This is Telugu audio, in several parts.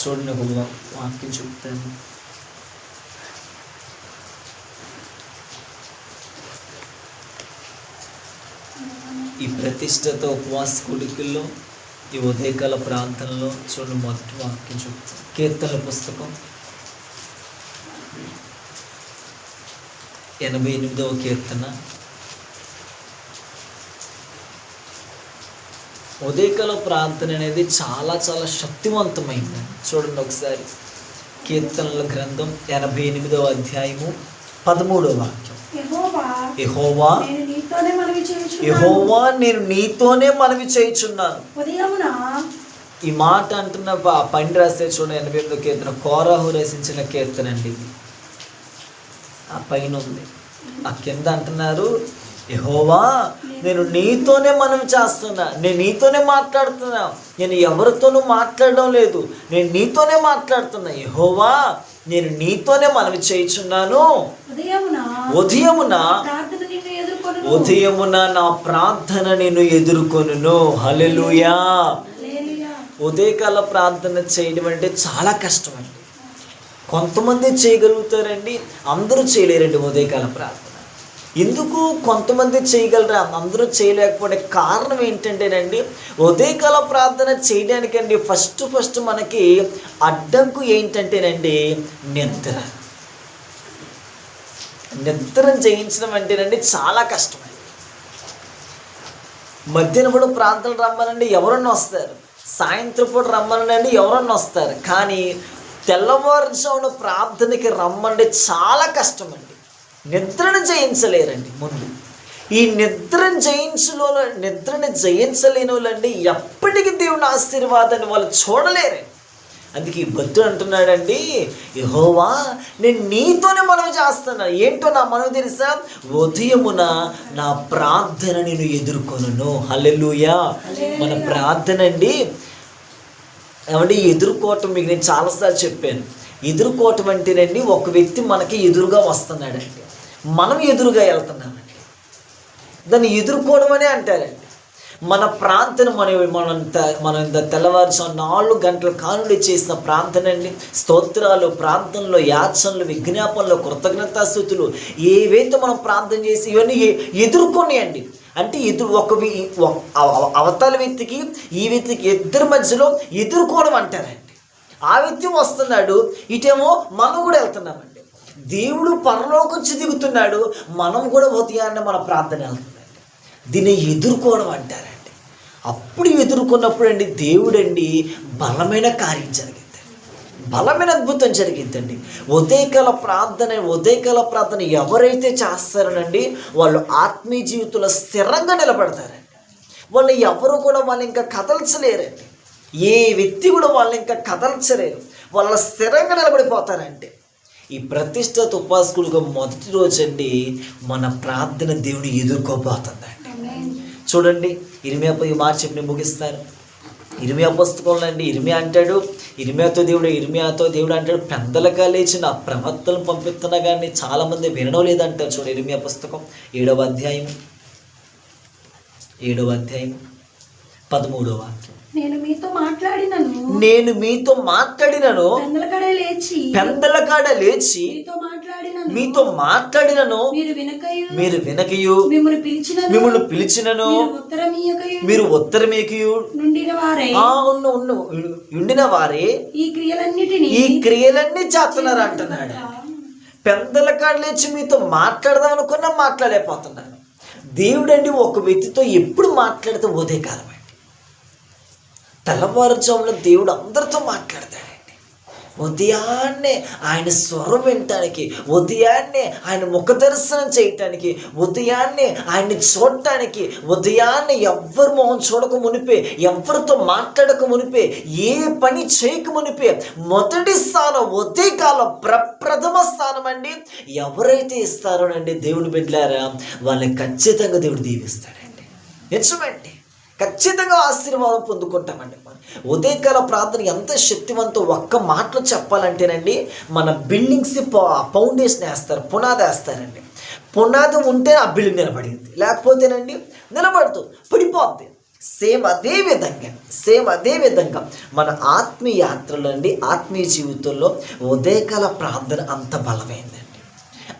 చూడండి, ఒక వాక్యం చెప్తాను. ఈ ప్రతిష్ఠిత ఉపవాస కూడికల్లో ఈ ఉదయకాల ప్రాంతంలో చూడండి, మొదటి వాక్యం చెప్తాను. కీర్తనల పుస్తకం 88వ కీర్తన. ఉదయకాల ప్రార్థన అనేది చాలా చాలా శక్తివంతమైంది. చూడండి ఒకసారి, కీర్తనల గ్రంథం 88వ అధ్యాయము 13వ వాక్యం. యెహోవా నేను నీతోనే మనవి చేయుచున్నాను. ఈ మాట అంటున్న పైన రాసే చూడండి, 88వ కీర్తన కోరాహు రచించిన కీర్తన అండి ఇది. ఆ పైన ఉంది, ఆ కింద అంటున్నారు, యెహోవా నేను నీతోనే మనవి చేస్తున్నా, నేను నీతోనే మాట్లాడుతున్నా, నేను ఎవరితోనూ మాట్లాడడం లేదు, నేను నీతోనే మాట్లాడుతున్నా. యెహోవా నేను నీతోనే మనవి చేయుచున్నాను. ఉదయమున నా ప్రార్థన నేను ఎదుర్కొనును. హల్లెలూయా. ఉదయకాల ప్రార్థన చేయడం అంటే చాలా కష్టం అండి. కొంతమంది చేయగలుగుతారండి, అందరూ చేయలేరండి ఉదయకాల ప్రార్థన. ఎందుకు కొంతమంది చేయగలరా, అందరూ చేయలేకపోతే కారణం ఏంటంటేనండి, ఉదయకాల ప్రార్థన చేయడానికండి ఫస్ట్ మనకి అడ్డంకు ఏంటంటేనండి నిద్ర జయించడం అంటేనండి చాలా కష్టమండి. మధ్యాహ్నం పూట ప్రార్థనలు రమ్మనండి ఎవరన్నా వస్తారు, సాయంత్రం పూట రమ్మనండి ఎవరన్నా వస్తారు, కానీ తెల్లవారుజామున ప్రార్థనకి రమ్మంటే చాలా కష్టం అండి. నిద్రను జయించలేరండి. ముందు ఈ నిద్రను జయించలేని వాళ్ళండి ఎప్పటికీ దేవుని ఆశీర్వాదాన్ని వాళ్ళు చూడలేరండి. అందుకే ఈ భక్తుడు అంటున్నాడండి, యెహోవా నేను నీతోనే మనవి చేస్తున్నా. ఏంటో నా మనవి తెలుసా? ఉదయమున నా ప్రార్థన నేను ఎదుర్కొనును. హల్లెలూయా. మన ప్రార్థన అండి ఏమంటే ఎదుర్కోవటం, మీకు నేను చాలాసార్లు చెప్పాను, ఎదుర్కోవటం అంటేనండి ఒక వ్యక్తి మనకి ఎదురుగా వస్తున్నాడండి, మనం ఎదురుగా వెళ్తున్నామండి, దాన్ని ఎదుర్కోవడం అనే అంటారండి. మన ప్రార్థన మనం తెల్లవారుజాము 4 గంటల కానుండి చేసిన ప్రార్థన అండి, స్తోత్రాలు, ప్రార్థనలు, యాచనలు, విజ్ఞాపనలు, కృతజ్ఞతాస్తుతులు ఏవైతే మనం ప్రార్థన చేసి ఇవన్నీ ఎదుర్కొని అండి. అంటే అవతల వ్యక్తికి ఈ వ్యక్తికి ఇద్దరి మధ్యలో ఎదుర్కోవడం అంటారండి. ఆ వ్యక్తి వస్తున్నాడు, ఇటేమో మనం కూడా వెళ్తున్నామండి. దేవుడు పరలోకొచ్చి దిగుతున్నాడు, మనం కూడా ఉదయాన్నే మన ప్రార్థన వెళ్తుందండి. దీన్ని ఎదుర్కోవడం అంటారండి. అప్పుడు ఎదుర్కొన్నప్పుడు అండి దేవుడండి బలమైన కార్యం జరిగింది, బలమైన అద్భుతం జరిగిందండి. ఉదయకాల ప్రార్థన ఎవరైతే చేస్తారనండి వాళ్ళు ఆత్మీయ జీవితంలో స్థిరంగా నిలబడతారండి. వాళ్ళు ఎవరు కూడా వాళ్ళు ఇంకా కదల్చలేరండి. ఏ వ్యక్తి కూడా వాళ్ళు ఇంకా కదల్చలేరు, వాళ్ళ స్థిరంగా నిలబడిపోతారంటే. ఈ ప్రతిష్ఠిత ఉపాసకుడిగా మొదటి రోజు అండి మన ప్రార్థన దేవుని ఎదుర్కోబోతుందండి. చూడండి, ఇర్మియా ఈ మాట చెప్పి ముగిస్తారు. ఇర్మియా పుస్తకంలో అండి ఇర్మియా అంటాడు, ఇర్మియాతో దేవుడు అంటాడు, పెందలుగా లేచి నా ప్రవక్తలను పంపిస్తున్నా కానీ చాలామంది వినడం లేదంటారు. చూడండి, ఇర్మియా పుస్తకం 7వ అధ్యాయం 13వ వాక్యం. నేను మీతో మాట్లాడినను పెందలకాడ లేచి మీతో మాట్లాడినను మీరు వినకయు, మిమ్మల్ని పిలిచినను మీరు ఉత్తరమీయకయు ఉండిన వారే ఈ క్రియలన్నీ చేస్తున్నారు అంటున్నాడు. పెందలకాడ లేచి మీతో మాట్లాడదాం అనుకున్నా మాట్లాడలేకపోతున్నాను. దేవుడండి ఒక వ్యక్తితో ఎప్పుడు మాట్లాడితే ఉదయకాలం అండి. తెల్లవారుజామున దేవుడు అందరితో మాట్లాడతాడండి. ఉదయాన్నే ఆయన స్వరం వినటానికి, ఉదయాన్నే ఆయన ముఖ దర్శనం చేయటానికి, ఉదయాన్నే ఆయన్ని చూడటానికి, ఉదయాన్నే ఎవ్వరు మొహం చూడక మునిపే, ఎవరితో మాట్లాడక మునిపే, ఏ పని చేయక మునిపే మొదటి స్థానం ఉదయకాలం ప్రథమ స్థానం అండి. ఎవరైతే ఇస్తారోనండి దేవుని బిడ్డలారా వాళ్ళని ఖచ్చితంగా దేవుడు దీవిస్తాడండి. నిజమండి, ఖచ్చితంగా ఆశీర్వాదం పొందుకుంటామండి. మనం ఉదయకాల ప్రార్థన ఎంత శక్తివంతం ఒక్క మాటలో చెప్పాలంటేనండి, మన బిల్డింగ్స్ ఫౌండేషన్ వేస్తారు, పునాది వేస్తారండి. పునాది ఉంటే ఆ బిల్డింగ్ నిలబడింది, లేకపోతేనండి నిలబడుతూ పడిపోద్ది. సేమ్ అదే విధంగా మన ఆత్మీయ యాత్రలో అండి, ఆత్మీయ జీవితంలో ఉదయకాల ప్రార్థన అంత బలమైందండి.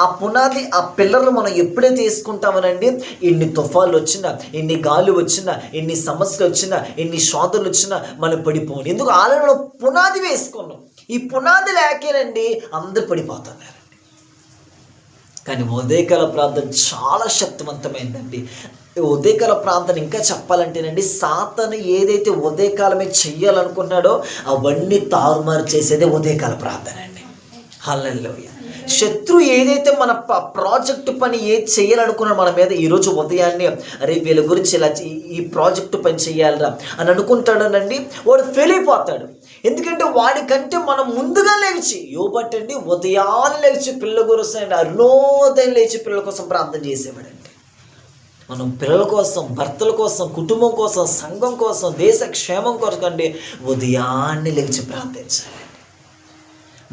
ఆ పునాది, ఆ పిల్లర్లు మనం ఎప్పుడైతే వేసుకుంటామనండి, ఎన్ని తుఫాలు వచ్చినా, ఎన్ని గాలి వచ్చినా, ఎన్ని సమస్యలు వచ్చినా, ఎన్ని శోధనలు వచ్చినా మనం పడిపోండి. ఎందుకు? ఆల్రెడీ మనం పునాది వేసుకున్నాం. ఈ పునాది లేకేనండి అందరు పడిపోతున్నారండి. కానీ ఉదయకాల ప్రార్థన చాలా శక్తివంతమైందండి. ఉదయకాల ప్రార్థన ఇంకా చెప్పాలంటేనండి, సాతాను ఏదైతే ఉదయకాలమే చెయ్యాలనుకున్నాడో అవన్నీ తారుమారు చేసేదే ఉదయకాల ప్రార్థన అండి. హల్లెలూయా. శత్రువు ఏదైతే మన ప్రాజెక్టు పని ఏది చేయాలనుకున్నాడు మన మీద, ఈరోజు ఉదయాన్నే అరే వీళ్ళ గురించి ఇలా ఈ ప్రాజెక్టు పని చేయాలరా అని అనుకుంటాడనండి, వాడు ఫెయిల్ అయిపోతాడు. ఎందుకంటే వాడికంటే మనం ముందుగా లేచి, యోబట్టండి ఉదయాన్నే లేచి పిల్లల కోసం, అరుణోదయం లేచి పిల్లల కోసం ప్రార్థన చేసేవాడండి. మనం పిల్లల కోసం, భర్తల కోసం, కుటుంబం కోసం, సంఘం కోసం, దేశ క్షేమం కోసం అండి ఉదయాన్నే లేచి ప్రార్థించాలి.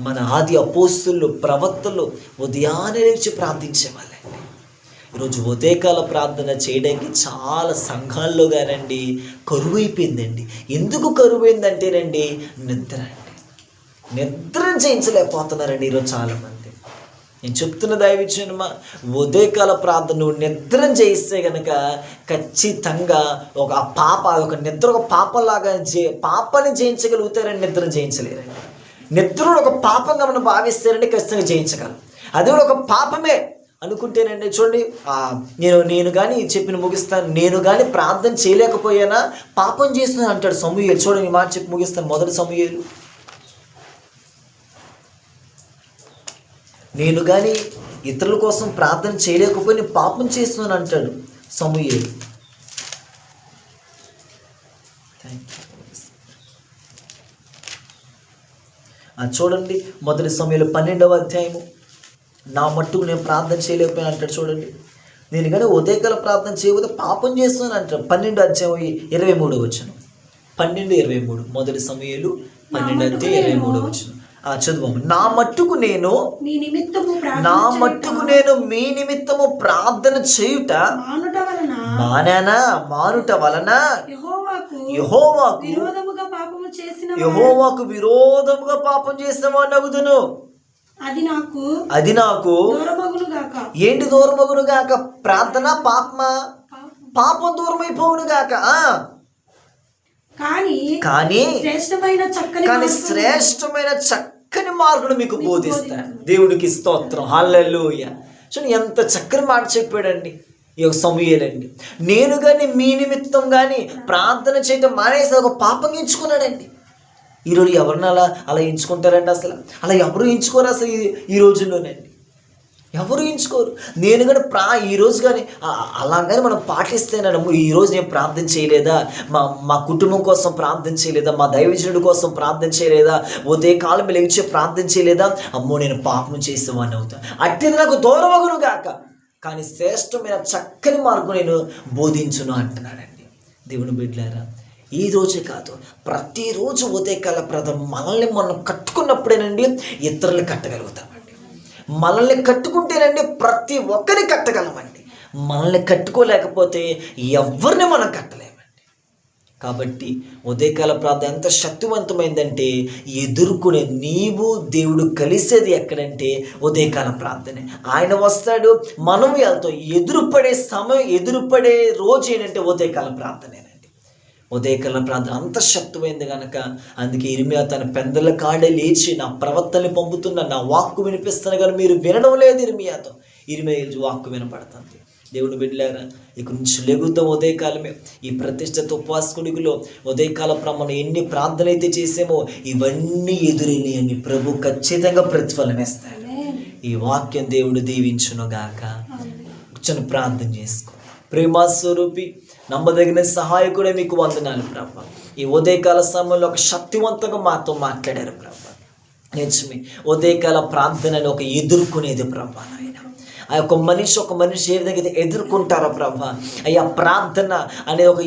మన ఆది అపోస్తులు, ప్రవక్తలు ఉదయాన్నే లేచి ప్రార్థించేవాళ్ళండి. ఈరోజు ఉదయకాల ప్రార్థన చేయడానికి చాలా సంఘాల్లో గానండి కరువు అయిపోయిందండి. ఎందుకు కరువు అయిందంటేనండి నిద్ర అండి. నిద్రను చేయించలేకపోతున్నారండి ఈరోజు చాలామంది. నేను చెప్తున్న దైవజనమా, ఉదయకాల ప్రార్థన నువ్వు నిద్రను చేయిస్తే కనుక ఖచ్చితంగా ఒక నిద్ర ఒక పాపలాగా పాపని జయించగలుగుతారని నిద్రను చేయించలేరండి. నిద్రను ఒక పాపంగా మనం భావిస్తారంటే ఖచ్చితంగా జయించగలం. అది కూడా ఒక పాపమే అనుకుంటేనండి, చూడండి నేను కానీ చెప్పిన ముగిస్తాను, నేను కానీ ప్రార్థన చేయలేకపోయానా పాపం చేస్తున్నాను అంటాడు సమూయేలు. చూడండి, ఈ మాట చెప్పి ముగిస్తాను. మొదటి సమూయేలు, నేను కానీ ఇతరుల కోసం ప్రార్థన చేయలేకపోయి నేను పాపం చేస్తున్నాను అంటాడు సమూయేలు. చూడండి, మొదటి సమూయేలు 12వ అధ్యాయము, నా మట్టుకు నేను ప్రార్థన చేయలేకపోయాను అంటాడు. చూడండి, నేను కానీ ఉదయకాల ప్రార్థన చేయకపోతే పాపం చేస్తున్నాను అంటాడు. 12వ అధ్యాయం 23వ వచనం. 12:23 మొదటి సమూయేలు 12:23 వచనం. చదువు. నా మట్టుకు నేను మీ నిమిత్తము ప్రార్థన చేయుట మానుట వలన యెహోవాకు విరోధముగా పాపం చేసిన వాడిని అగుదును. అది నాకు ఏంటి దూరమగును గాక? ప్రార్థన పాపమా? పాపం దూరమైపోవును గాక. కానీ శ్రేష్టమైన చక్కని మార్గం మీకు బోధిస్తాను. దేవుడికి స్తోత్రం. హల్లెలూయా. చూడండి ఎంత చక్కని మాట చెప్పాడండి ఈ యొక్క సమూయేలండి. నేను కానీ మీ నిమిత్తం కానీ ప్రార్థన చేయటం మానేసి ఒక పాపం ఎంచుకున్నాడండి. ఈరోజు ఎవరిని అలా ఎంచుకుంటారండి? అసలు అలా ఎవరు ఎంచుకోరు అసలు ఈ రోజుల్లోనండి. ఎవరు ఎంచుకోరు. నేను కానీ ఈరోజు కానీ అలాగని మనం పాటిస్తేనమ్మో, ఈరోజు నేను ప్రార్థన చేయలేదా, మా కుటుంబం కోసం ప్రార్థన చేయలేదా, మా దైవజనుడి కోసం ప్రార్థన చేయలేదా, ఉదయకాలం లేచి ప్రార్థన చేయలేదా, అమ్మో నేను పాపం చేసేవాడిని అవుతా, అట్టిది నాకు దూరమగును గాక, కానీ శ్రేష్టమైన చక్కని మార్గం నేను బోధించును అంటున్నాడండి. దేవుని బిడ్డలారా, ఈ రోజే కాదు ప్రతిరోజు ఉదయకాల ప్రార్థన మనల్ని మనం కట్టుకున్నప్పుడేనండి ఇతరులు కట్టగలుగుతామండి. మనల్ని కట్టుకుంటేనండి ప్రతి ఒక్కరిని కట్టగలమండి. మనల్ని కట్టుకోలేకపోతే ఎవరిని మనం కట్టలేమండి. కాబట్టి ఉదయకాల ప్రార్థన ఎంత శక్తివంతమైందంటే ఎదుర్కొనే నీవు దేవుడు కలిసేది ఎక్కడంటే ఉదయకాల ప్రార్థనే. ఆయన వస్తాడు, మనం వెళ్తాం. ఎదురుపడే రోజు ఏంటంటే ఉదయకాల ప్రార్థనేనండి. ఉదయకాల ప్రార్థన అంత శక్తిమైంది కనుక అందుకే ఇర్మియా తన పెందల కాడే లేచి నా ప్రవక్తల్ని పంపుతున్నా, నా వాక్కు వినిపిస్తున్నా కానీ మీరు వినడం లేదు. ఇర్మియా వాక్కు వినపడుతుంది. దేవుని బిడ్డలారా, ఇక నుంచి లెగుతాం ఉదయకాలమే. ఈ ప్రతిష్ఠిత ఉపవాస కొడుకులో ఉదయకాల మనం ఎన్ని ప్రార్థనలు అయితే చేసామో ఇవన్నీ ఎదురైనాయని ప్రభు ఖచ్చితంగా ప్రతిఫలం ఇస్తాడు. ఈ వాక్యం దేవుడు దీవించును గాక. కూర్చొని ప్రార్థన చేసుకో. ప్రేమస్వరూపి, నమ్మదగిన సహాయకుడే మీకు వందనాలు ప్రభా. ఈ ఉదయకాల సమయంలో ఒక శక్తివంతంగా మాతో మాట్లాడారు ప్రభా. నిజమే, ఉదయకాల ప్రార్థనని ఒక ఎదుర్కొనేది ప్రభా. నాయన ఆ యొక్క ఒక మనిషి ఏ విధంగా అయితే ఎదుర్కొంటారో ప్రభా, అయ్యా ప్రార్థన అనే ఒక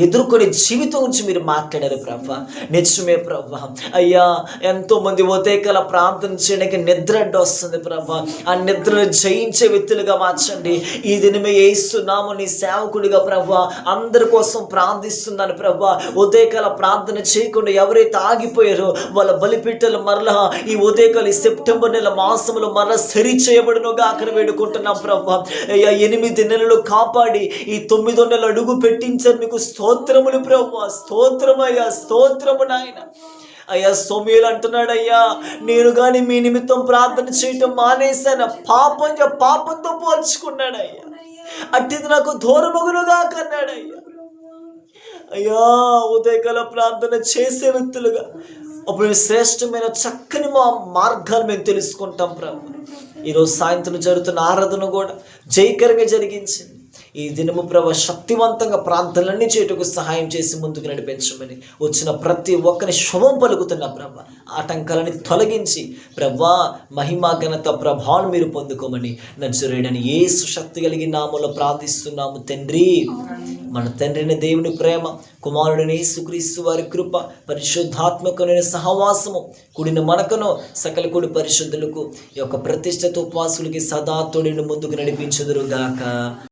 ఎదుర్కొనే జీవితం గురించి మీరు మాట్లాడారు ప్రభా. నిజమే ప్రభా. అయ్యా ఎంతోమంది ఉదయకాల ప్రార్థన చేయడానికి నిద్ర అడ్డు వస్తుంది ప్రభా. ఆ నిద్రను జయించే వ్యక్తులుగా మార్చండి. ఈ దినమే యేసునామమున నీ సేవకుడిగా ప్రభా అందరి కోసం ప్రార్థిస్తున్నాను ప్రభా. ఉదయకాల ప్రార్థన చేయకుండా ఎవరైతే ఆగిపోయారో వాళ్ళ బలిపీఠలు మరలా ఈ ఉదయకాల ఈ సెప్టెంబర్ నెల మాసంలో మరలా సరి చేయబడునుగా అక్కడ వేడుకుంటున్నాం ప్రభా. అయ్యా 8 నెలలు కాపాడి ఈ 9వ నెల అడుగు పెట్టించారు. మీకు స్తోత్రములు ప్రభా. స్తోత్రమయ్యా, స్తోత్రము నాయన. అయ్యా సమూయేలు అంటున్నాడు, అయ్యా నేను కానీ మీ నిమిత్తం ప్రార్థన చేయటం మానేశాను, పాపంతో పోల్చుకున్నాడు అయ్యా. అట్టిది నాకు దూరమగునుగా కన్నాడు అయ్యా. అయ్యా ఉదయకాల ప్రార్థన చేసే వ్యక్తులుగా అప్పుడు శ్రేష్టమైన చక్కని మా మార్గాలు మేము తెలుసుకుంటాం ప్రభు. ఈరోజు సాయంత్రం జరుగుతున్న ఆరాధన కూడా జయకరంగా జరిగించింది. ఈ దినము ప్రభు శక్తివంతంగా ప్రార్థనలన్నీ చేయటకు సహాయం చేసి ముందుకు నడిపించమని వచ్చిన ప్రతి ఒక్కరి శుభం పలుకుతున్న ప్రభ ఆటంకాలని తొలగించి ప్రభా మహిమ ఘనత ప్రభావం మీరు పొందుకోమని నజరేయుడైన యేసు శక్తి కలిగిన నామములో ప్రార్థిస్తున్నాము తండ్రి. మన తండ్రిని దేవుని ప్రేమ, కుమారుడిని యేసుక్రీస్తు వారి కృప, పరిశుద్ధాత్మకుని సహవాసము కూడిన మనకును సకల కూడి పరిశుద్ధులకు ఈ యొక్క ప్రతిష్ఠిత ఉపవాసులకి సదా తోడిని ముందుకు నడిపించుదురుగాక.